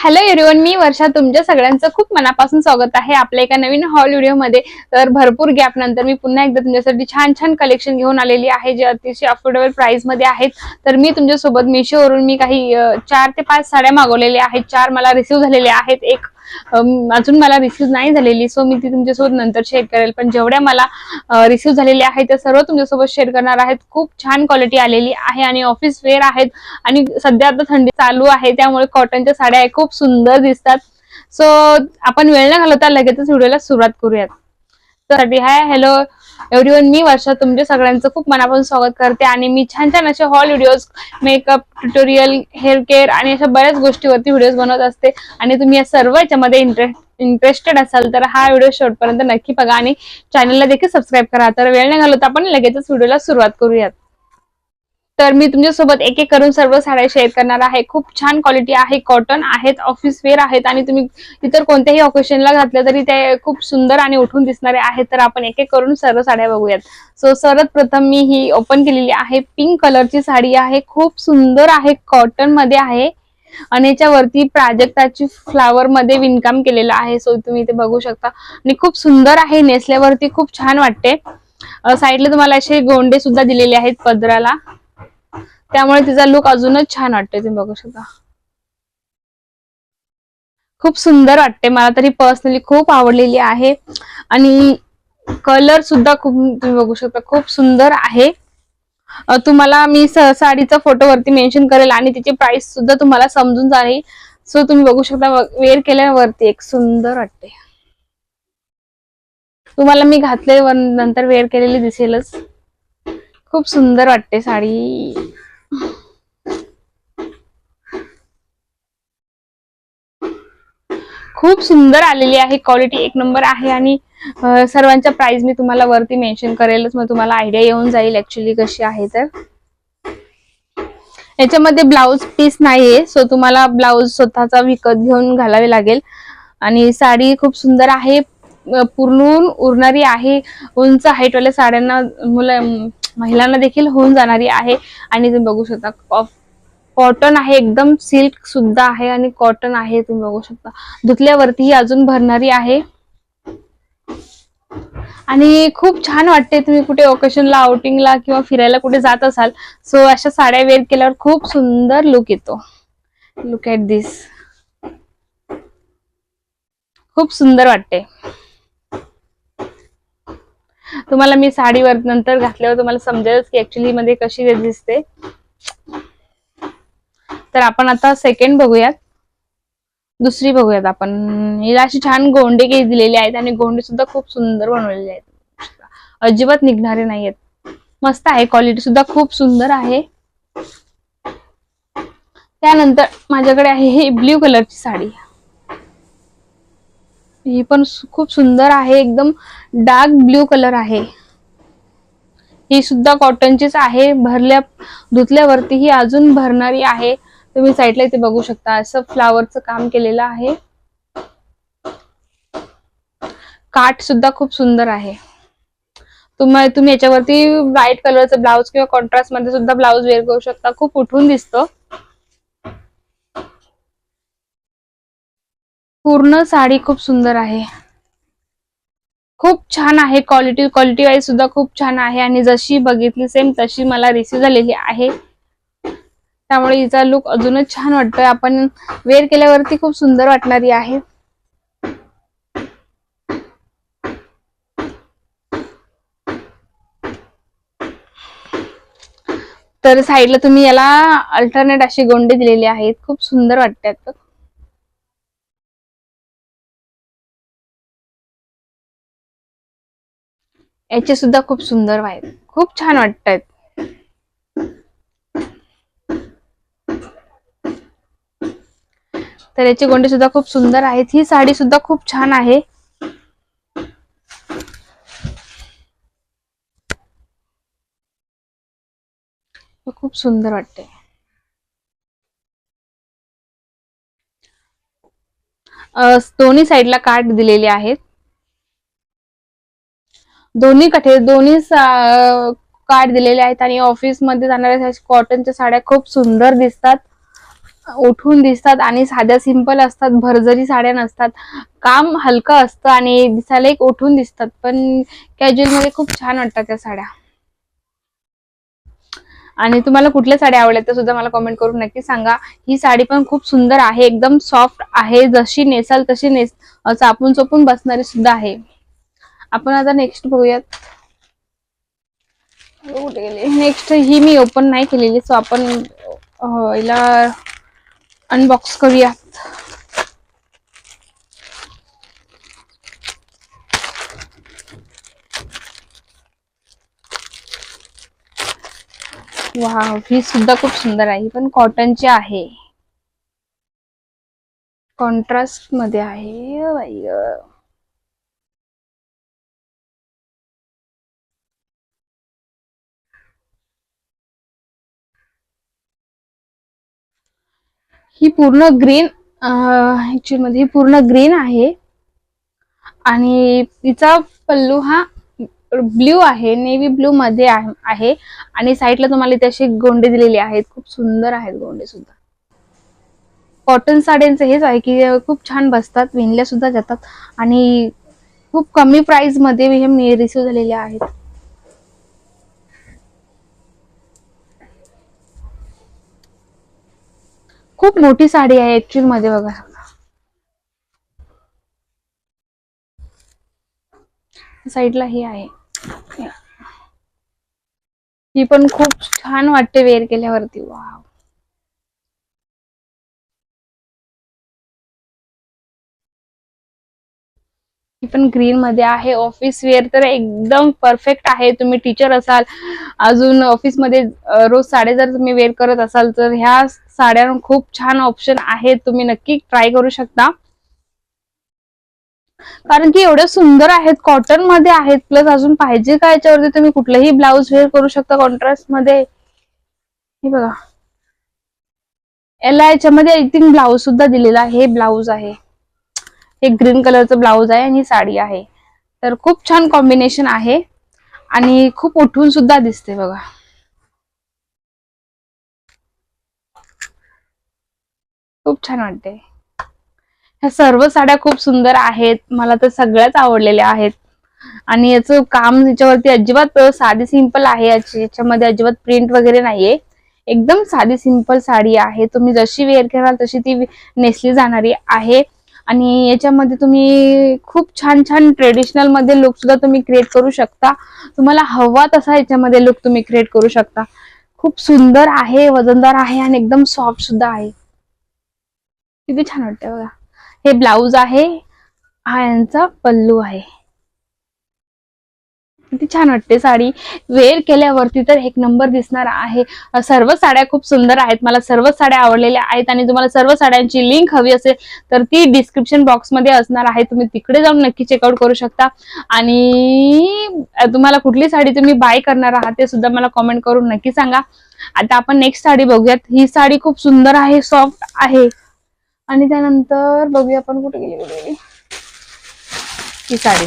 Hello everyone, मी वर्षा. तुमच्या सगळ्यांचं खूप मनापासून स्वागत आहे आपल्या एका नवीन हॉल व्हिडिओमध्ये. तर भरपूर गॅप नंतर मी पुन्हा एकदा तुमच्यासाठी छान छान कलेक्शन घेऊन आलेली आहे, जे अतिशय अफोर्डेबल प्राइस मध्ये आहेत. तर मी तुमच्यासोबत मीशोवरून मी काही 4 ते 5 साड्या मागवलेल्या आहेत. 4 मला रिसीव्ह झालेल्या आहेत, एक अजून मला रिसीव्ह नाही झालेली, सो मी ती तुमच्यासोबत नंतर शेअर करेल. पण जेवढ्या मला रिसीव्ह झालेल्या आहेत त्या सर्व तुमच्यासोबत शेअर करणार आहेत. खूप छान क्वालिटी आलेली आहे आणि ऑफिस वेअर आहेत आणि सध्या आता थंडी चालू आहे, त्यामुळे कॉटनच्या साड्या खूप सुंदर दिसतात. सो आपण वेळ न घालवता लगेचच व्हिडिओला सुरुवात करूयात. तर हाय हॅलो एव्हरीवन, मी वर्षा. तुमच्या सगळ्यांचं खूप मनापासून स्वागत करते आणि मी छान छान असे hall videos, makeup tutorial, hair care आणि अशा बऱ्याच गोष्टीवरती व्हिडिओज बनवत असते. आणि तुम्ही या सर्व याच्यामध्ये इंटरेस्टेड असाल तर हा व्हिडिओ शेवटपर्यंत नक्की बघा आणि चॅनलला देखील सबस्क्राईब करा. तर वेळ न घालवता आपण लगेचच व्हिडिओला सुरुवात करूयात. तर मी तुमच्यासोबत एक एक करून सर्व साड्या शेअर करणार आहे. खूप छान क्वालिटी आहे, कॉटन आहेत, ऑफिस वेअर आहेत आणि तुम्ही इतर कोणत्याही ऑकेशनला घातल्या तरी ते खूप सुंदर आणि उठून दिसणारे आहेत. तर आपण एक एक करून सर्व साड्या बघूयात. सो सर्वात प्रथम मी ही ओपन केलेली आहे. पिंक कलरची साडी आहे, खूप सुंदर आहे, कॉटन मध्ये आहे आणि याच्यावरती प्राजक्ताची फ्लावर मध्ये विणकाम केलेलं आहे. सो तुम्ही इथे बघू शकता आणि खूप सुंदर आहे, नेसल्यावरती खूप छान वाटते. साईडला तुम्हाला असे गोंडे सुद्धा दिलेले आहेत पदराला, त्यामुळे तिचा लुक अजूनच छान वाटते. तुम्ही बघू शकता, खूप सुंदर वाटते. मला तरी पर्सनली खूप आवडलेली आहे आणि कलर सुद्धा खूप, तुम्ही बघू शकता, खूप सुंदर आहे. तुम्हाला मी साडीचा फोटो वरती मेन्शन करेल आणि तिची प्राइस सुद्धा तुम्हाला समजून जाईल. सो तुम्ही बघू शकता, वेअर केल्यावरती एक सुंदर वाटते. तुम्हाला मी घातले नंतर वेअर केलेली दिसेलच. खूप सुंदर वाटते साडी. खूप सुंदर आलेली आहे, क्वालिटी एक नंबर आहे आणि सर्वांच्या प्राइस मी तुम्हाला वरती मेन्शन करेलच, मग तुम्हाला आयडिया येऊन जाईल ऍक्च्युली कशी आहे. तर याच्यामध्ये ब्लाउज पीस नाहीये, सो तुम्हाला ब्लाउज स्वतःचा विकत घेऊन घालावे लागेल. आणि साडी खूप सुंदर आहे, पूर्ण उरणारी आहे. उंच हाईट वाल्या साड्यांना, महिलांना देखील होऊन जाणारी आहे. आणि तुम्ही बघू शकता, कॉटन आहे, एकदम सिल्क सुद्धा आहे आणि कॉटन आहे. तुम्ही बघू शकता, धुतल्यावरती ही अजून भरणारी आहे आणि खूप छान वाटते. तुम्ही कुठे ओकेशनला, आउटिंगला किंवा फिरायला कुठे जात असाल, सो अशा साड्या वेअर केल्यावर खूप सुंदर लुक येतो. लुक ॲट दिस, खूप सुंदर वाटते. तुम्हाला मी साडीवर नंतर घातल्यावर तुम्हाला समजेल की ऍक्च्युली मध्ये कशी दिसते. तर आपण आता सेकंड बघूयात, दुसरी बघूयात आपण. हिला अशी छान गोंडे दिलेले आहेत आणि गोंडे सुद्धा खूप सुंदर बनवलेले आहेत, अजिबात निघणारे नाहीयेत. मस्त आहे, क्वालिटी सुद्धा खूप सुंदर आहे. त्यानंतर माझ्याकडे आहे ही ब्ल्यू कलरची साडी. ही पण खूप सुंदर आहे, एकदम डार्क ब्ल्यू कलर आहे. ही सुद्धा कॉटनचीच आहे, धुतल्यावरती ही अजून भरणारी आहे. तुम्ही साईडला इथे बघू शकता, असं फ्लावरचं काम केलेलं आहे. काठ सुद्धा खूप सुंदर आहे. तुम्ही याच्यावरती व्हाईट कलरचं ब्लाउज किंवा कॉन्ट्रास्ट मध्ये सुद्धा ब्लाउज वेअर करू शकता, खूप उठून दिसतो. पूर्ण साडी खूप सुंदर आहे, खूप छान आहे. क्वालिटी वाईज सुद्धा खूप छान आहे आणि जशी बघितली सेम तशी मला रिसीव्ह झालेली आहे, त्यामुळे हिचा लुक अजूनच छान वाटतोय. आपण वेअर केल्यावरती खूप सुंदर वाटणारी आहे. तर साईडला तुम्ही याला अल्टरनेट अशी गोंडे दिलेली आहेत, खूप सुंदर वाटतात. याचे सुद्धा खूप सुंदर आहेत, खूप छान वाटतात. तर याचे गोंडे सुद्धा खूप सुंदर आहेत. ही साडी सुद्धा खूप छान आहे. खूप सुंदर वाटते. दोन्ही साईडला काठ दिलेले आहेत, दोन्ही काठ दिलेले आहेत आणि ऑफिस मध्ये जाणाऱ्या कॉटनच्या साड्या खूप सुंदर दिसतात. उठून दिसतात आणि साध्या सिंपल असतात, भरजरी साड्या नसतात, काम हलकं असतं आणि दिसायला एक उठून दिसतात, पण कॅज्युअल मध्ये खूप छान वाटतात त्या साड्या. आणि तुम्हाला कुठल्या साड्या आवडल्या ते सुद्धा मला कमेंट करून नक्की सांगा. ही साडी पण खूप सुंदर आहे, एकदम सॉफ्ट आहे, जशी नेसाल तशी चापून चोपून बसणारी सुद्धा आहे. आपण आता नेक्स्ट बघूयात. कुठे गेली नेक्स्ट? ही मी ओपन नाही केलेली, सो आपण हिला अनबॉक्स करूया. वाव, ही सुद्धा खूप सुंदर आहे, पण कॉटनची आहे, कॉन्ट्रास्ट मध्ये आहे बाई. ही पूर्ण ग्रीन, ऍक्च्युअली मध्ये ही पूर्ण ग्रीन आहे आणि तिचा पल्लू हा ब्ल्यू आहे, नेव्ही ब्लू मध्ये आहे आणि साईडला तुम्हाला इथे असे गोंडे दिलेले आहेत, खूप सुंदर आहेत गोंडे सुद्धा. कॉटन साड्यांचं हेच आहे की खूप छान बसतात, विणल्या सुद्धा जातात आणि खूप कमी प्राइस मध्ये हे मी रिसीव झालेले आहेत. खूप मोठी साडी आहे ऍक्च्युअल मध्ये बघा. साईडला ही आहे, ही पण खूप छान वाटते वेअर केल्यावरती. वाव, ही पण ग्रीन मध्ये आहे, ऑफिस वेअर तर एकदम परफेक्ट आहे. तुम्ही टीचर असाल, अजून ऑफिस मध्ये रोज साड्या जर तुम्ही वेअर करत असाल तर ह्या साड्या खूप छान ऑप्शन आहेत, तुम्ही नक्की ट्राय करू शकता. कारण की एवढ्या सुंदर आहेत, कॉटन मध्ये आहेत, प्लस अजून पाहिजे का याच्यावरती तुम्ही कुठलंही ब्लाऊज वेअर करू शकता कॉन्ट्रास्ट मध्ये. हे बघा, याला याच्यामध्ये आय थिंक ब्लाऊज सुद्धा दिलेला आहे, हे ब्लाऊज आहे, हे ग्रीन कलरचं ब्लाऊज आहे आणि ही साडी आहे. तर खूप छान कॉम्बिनेशन आहे आणि खूप उठून सुद्धा दिसते बघा. खूप छान वाटते. ह्या सर्व साड्या खूप सुंदर आहेत, मला तर सगळ्याच आवडलेल्या आहेत आणि याचं काम याच्यावरती अजिबात साधी सिंपल आहे, याच्यामध्ये अजिबात प्रिंट वगैरे नाहीये, एकदम साधी सिंपल साडी आहे. तुम्ही जशी वेअर कराल तशी ती नेसली जाणारी आहे आणि याच्यामध्ये तुम्ही खूप छान छान ट्रेडिशनल मध्ये लुक सुद्धा तुम्ही क्रिएट करू शकता. तुम्हाला हवा तसा याच्यामध्ये लुक तुम्ही क्रिएट करू शकता. खूप सुंदर आहे, वजनदार आहे आणि एकदम सॉफ्ट सुद्धा आहे. किती छान वाटतं बघा. हे ब्लाऊज आहे, हा यांचा पल्लू आहे. किती छान वाटते साडी वेअर केल्यावरती, तर एक नंबर दिसणार आहे. सर्व साड्या खूप सुंदर आहेत, मला सर्व साड्या आवडलेल्या आहेत आणि तुम्हाला सर्व साड्यांची लिंक हवी असेल तर ती डिस्क्रिप्शन बॉक्स मध्ये असणार आहे, तुम्ही तिकडे जाऊन नक्की चेकआउट करू शकता. आणि तुम्हाला कुठली साडी तुम्ही बाय करणार आहात ते सुद्धा मला कमेंट करून नक्की सांगा. आता आपण नेक्स्ट साडी बघूयात. ही साडी खूप सुंदर आहे, सॉफ्ट आहे आणि त्यानंतर बघूया आपण कुठे गेली ही साडी.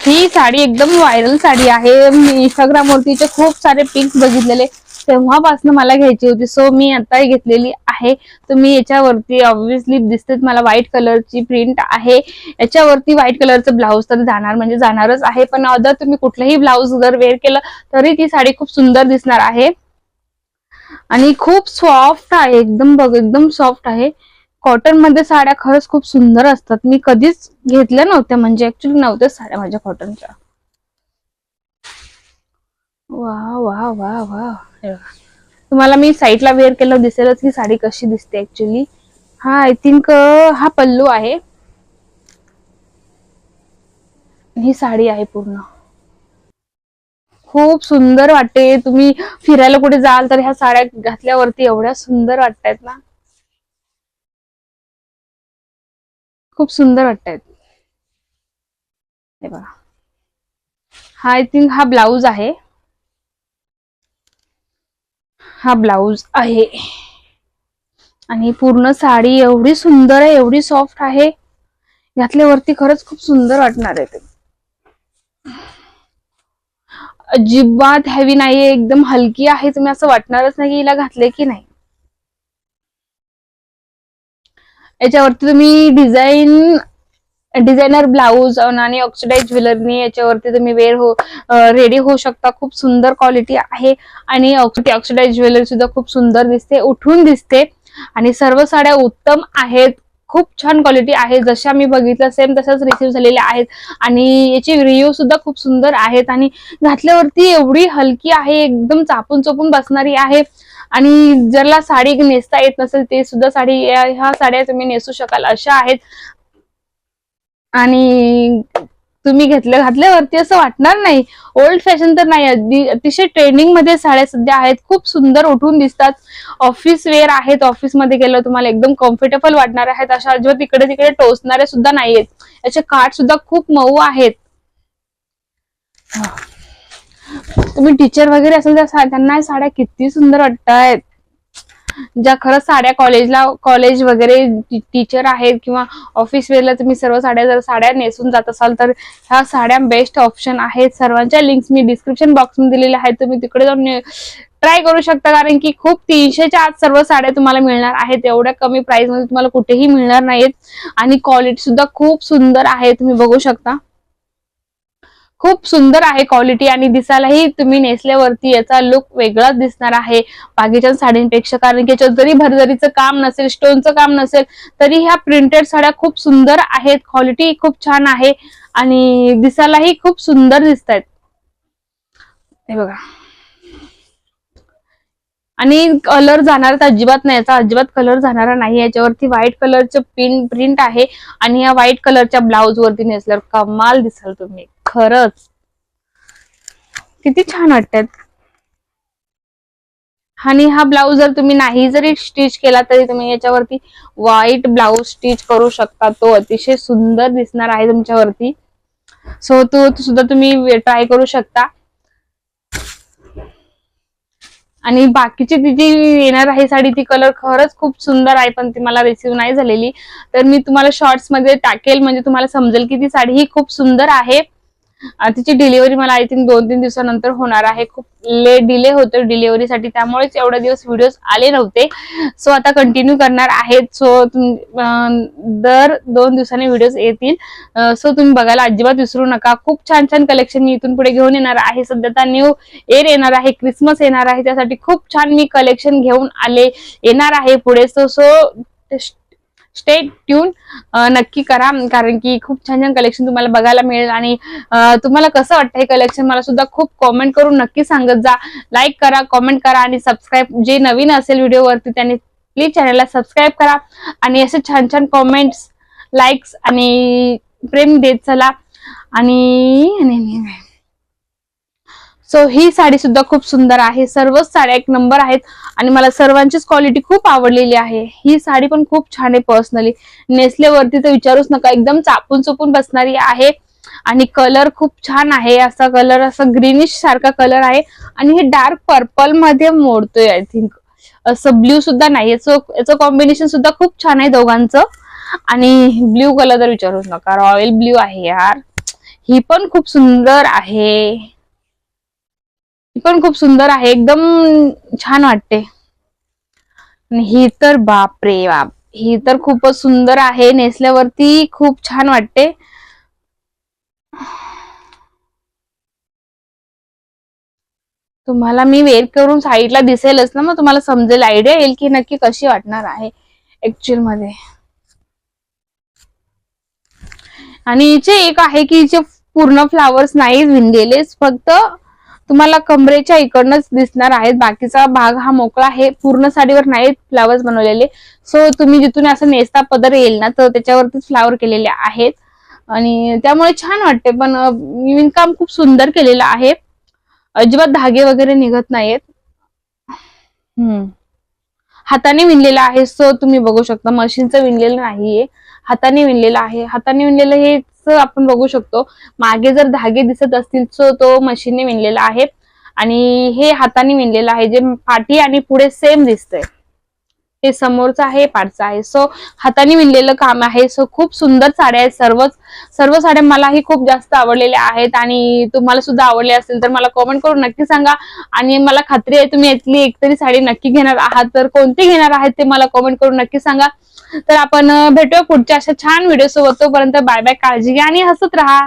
ही साडी एकदम व्हायरल साडी आहे, मी इंस्टाग्राम वरती खूप सारे पिक्स बघितलेले, तेव्हापासून मला घ्यायची होती, सो मी आता घेतलेली आहे. तुम्ही याच्यावरती ऑब्व्हियसली दिसते मला व्हाईट कलरची प्रिंट आहे, याच्यावरती व्हाईट कलरचं ब्लाऊज तर जाणार म्हणजे जाणारच आहे, पण अदर तुम्ही कुठलंही ब्लाऊज जर वेअर केलं तरी ती साडी खूप सुंदर दिसणार आहे आणि खूप सॉफ्ट आहे, एकदम बघ एकदम सॉफ्ट आहे. कॉटन मध्ये साड्या खरंच खूप सुंदर असतात, मी कधीच घेतल्या नव्हत्या, म्हणजे ऍक्च्युली नव्हत्या साड्या माझ्या कॉटनच्या. वा वा वा वा, तुम्हाला मी साईडला वेअर केलं दिसेलच की साडी कशी दिसते ऍक्च्युली. हा आय थिंक हा पल्लू आहे, ही साडी आहे पूर्ण. खूप सुंदर वाटते, तुम्ही फिरायला कुठे जाल तर ह्या साड्या घातल्यावरती एवढ्या सुंदर वाटतायत ना, खूप सुंदर वाटतायत. हे बघा, हा आय थिंक हा ब्लाऊज आहे, हा ब्लाऊज आहे आणि पूर्ण साडी एवढी सुंदर आहे, एवढी सॉफ्ट आहे, घातल्यावरती खरंच खूप सुंदर वाटणार आहे. ते अजिबात हेवी नाहीये, एकदम हलकी आहे, तुम्ही असं वाटणारच नाही की हिला घातले की नाही. याच्यावरती तुम्ही डिझायनर ब्लाऊज आणि ऑक्सिडाइज ज्वेलरी याच्यावरती तुम्ही रेडी होऊ शकता. खूप सुंदर क्वालिटी आहे आणि ऑक्सिडाइज ज्वेलरी सुद्धा खूप सुंदर दिसते, उठून दिसते आणि सर्व साड्या उत्तम आहेत. खूप छान क्वालिटी आहे, जशा मी बघितलं सेम तशाच रिसीव्ह झालेल्या आहेत आणि याची रिव्ह्यू सुद्धा खूप सुंदर आहेत आणि घातल्यावरती एवढी हलकी आहे, एकदम चापून चोपून बसणारी आहे. आणि ज्याला साडी नेसता येत नसेल ते सुद्धा ह्या साड्या तुम्ही नेसू शकाल अशा आहेत. आणि तुम्ही घातल्यावरती असं वाटणार नाही, ओल्ड फॅशन तर नाही, अतिशय ट्रेंडिंग मध्ये साड्या सध्या आहेत, खूप सुंदर उठून दिसतात. ऑफिस वेअर आहेत, ऑफिसमध्ये गेलं तुम्हाला एकदम कम्फर्टेबल वाटणार आहेत. अशा अजिबात इकडे तिकडे टोचणारे सुद्धा नाहीयेत. याचे काठ सुद्धा खूप मऊ आहेत. तुम्ही टीचर वगैरे असेल तर त्यांना साड्या किती सुंदर वाटतायत. ज्या खरंच साड्या कॉलेज वगैरे टीचर आहेत किंवा ऑफिस वेअरला तुम्ही सर्व साड्या नेसून जात असाल तर ह्या साड्या बेस्ट ऑप्शन आहेत. सर्वांच्या लिंक्स मी डिस्क्रिप्शन बॉक्स मध्ये दिलेल्या आहेत, तुम्ही तिकडे जाऊन ट्राय करू शकता. कारण की खूप 300च्या आत सर्व साड्या तुम्हाला मिळणार आहेत. एवढ्या कमी प्राइस मध्ये तुम्हाला कुठेही मिळणार नाहीत आणि क्वालिटी सुद्धा खूप सुंदर आहे, तुम्ही बघू शकता. खूप सुंदर आहे क्वालिटी आणि दिसायलाही तुम्ही नेसल्यावरती याचा लुक वेगळाच दिसणार आहे बाकीच्या साड्यांपेक्षा. कारण की याच्यात जरी भरजरीचं काम नसेल, स्टोनचं काम नसेल, तरी ह्या प्रिंटेड साड्या खूप सुंदर आहेत. क्वालिटी खूप छान आहे आणि दिसायलाही खूप सुंदर दिसत आहेत. हे बघा, आणि कलर जाणार तर अजिबात नाही, याचा अजिबात कलर जाणारा नाही. याच्यावरती व्हाईट कलरचं प्रिंट आहे आणि या व्हाईट कलरच्या ब्लाउज वरती नेसल्यावर कमाल दिसाल तुम्ही. खरंच किती छान वाटतात. आणि हा ब्लाउज जर तुम्ही नाही जरी स्टिच केला तरी तुम्ही याच्यावरती व्हाईट ब्लाउज स्टिच करू शकता, तो अतिशय सुंदर दिसणार आहे तुमच्यावरती. सो तो सुद्धा तुम्ही ट्राय करू शकता. आणि बाकीची ती जी येणार आहे साडी ती कलर खरंच खूप सुंदर आहे, पण ती मला रिसीव्ह नाही झालेली, तर मी तुम्हाला शॉर्ट्स मध्ये टाकेल म्हणजे तुम्हाला समजेल की ती साडी ही खूप सुंदर आहे. तिची डिलिव्हरी मला आय थिंक 2-3 दिवसानंतर होणार आहे. खूप डिले होतो डिलिव्हरीसाठी, त्यामुळेच एवढे दिवस व्हिडिओज आले नव्हते. सो आता कंटिन्यू करणार आहेत. सो दर 2 दिवसांनी व्हिडिओज येतील. सो तुम्ही बघायला अजिबात विसरू नका. खूप छान छान कलेक्शन मी इथून पुढे घेऊन येणार आहे. सध्या आता न्यू इयर येणार आहे, क्रिसमस येणार आहे, त्यासाठी खूप छान मी कलेक्शन घेऊन येणार आहे पुढे. सो स्टे ट्यून नक्की करा, कारण की खूप छान छान कलेक्शन तुम्हाला बघायला मिळेल. आणि तुम्हाला कसं वाटतं हे कलेक्शन मला सुद्धा खूप कॉमेंट करून नक्की सांगत जा. लाईक करा, कॉमेंट करा आणि सबस्क्राईब, जे नवीन असेल व्हिडिओवरती त्यांनी प्लीज चॅनलला सबस्क्राईब करा आणि असे छान छान कॉमेंट्स, लाईक्स आणि प्रेम देत चला. आणि सो ही साडी सुद्धा खूप सुंदर आहे. सर्वच साड्या एक नंबर आहेत आणि मला सर्वांचीच क्वालिटी खूप आवडलेली आहे. ही साडी पण खूप छान आहे. पर्सनली नेसल्यावरती तर विचारूच नका, एकदम चापून चोपून बसणारी आहे आणि कलर खूप छान आहे. असा कलर असा ग्रीनिश सारखा कलर आहे आणि हे डार्क पर्पल मध्ये मोडतोय आय थिंक, असं ब्ल्यू सुद्धा नाही. याचं कॉम्बिनेशन सुद्धा खूप छान आहे दोघांचं. आणि ब्ल्यू कलर तर विचारूच नका, रॉयल ब्ल्यू आहे यार. ही पण खूप सुंदर आहे, पण खूप सुंदर आहे, एकदम छान वाटते. ही तर बाप रे बाप, ही तर खूपच सुंदर आहे, नेसल्यावरती खूप छान वाटते. तुम्हाला मी वेअर करून साईडला दिसेलच ना, मग तुम्हाला समजेल, आयडिया येईल की नक्की कशी वाटणार आहे ऍक्च्युअल मध्ये. आणि हिचे एक आहे की हिचे पूर्ण फ्लावर्स नाही विणलेले, फक्त तुम्हाला कमरेच्या इकडनंच दिसणार आहेत, बाकीचा भाग हा मोकळा आहे. पूर्ण साडीवर नाही फ्लावर्स बनवलेले. सो तुम्ही जिथून असं नेसता पदर येईल ना, तर त्याच्यावरतीच फ्लावर केलेले आहेत आणि त्यामुळे छान वाटते. पण विणकाम खूप सुंदर केलेलं आहे, अजिबात धागे वगैरे निघत नाहीत. हाताने विणलेलं आहे. सो तुम्ही बघू शकता, मशीनचं विणलेलं नाहीये, हाताने विणलेलं आहे. हाताने विणलेलं हेच आपण बघू शकतो. मागे जर धागे दिसत असतील सो तो मशीनने विणलेला आहे आणि हे हाताने विणलेलं आहे, जे पाठी आणि पुढे सेम दिसतंय. हे समोरचं आहे, पाठचं आहे. सो हाताने विणलेलं काम आहे. सो खूप सुंदर साड्या आहेत. सर्व साड्या मलाही खूप जास्त आवडलेल्या आहेत आणि तुम्हाला सुद्धा आवडले असेल तर मला कमेंट करून नक्की सांगा. आणि मला खात्री आहे तुम्ही यातली एकतरी साडी नक्की घेणार आहात. तर कोणती घेणार आहात ते मला कमेंट करून नक्की सांगा. तर आपण भेटूया पुढच्या अशा छान व्हिडिओ सोबत. तोपर्यंत बाय बाय, काळजी घ्या आणि हसत राहा.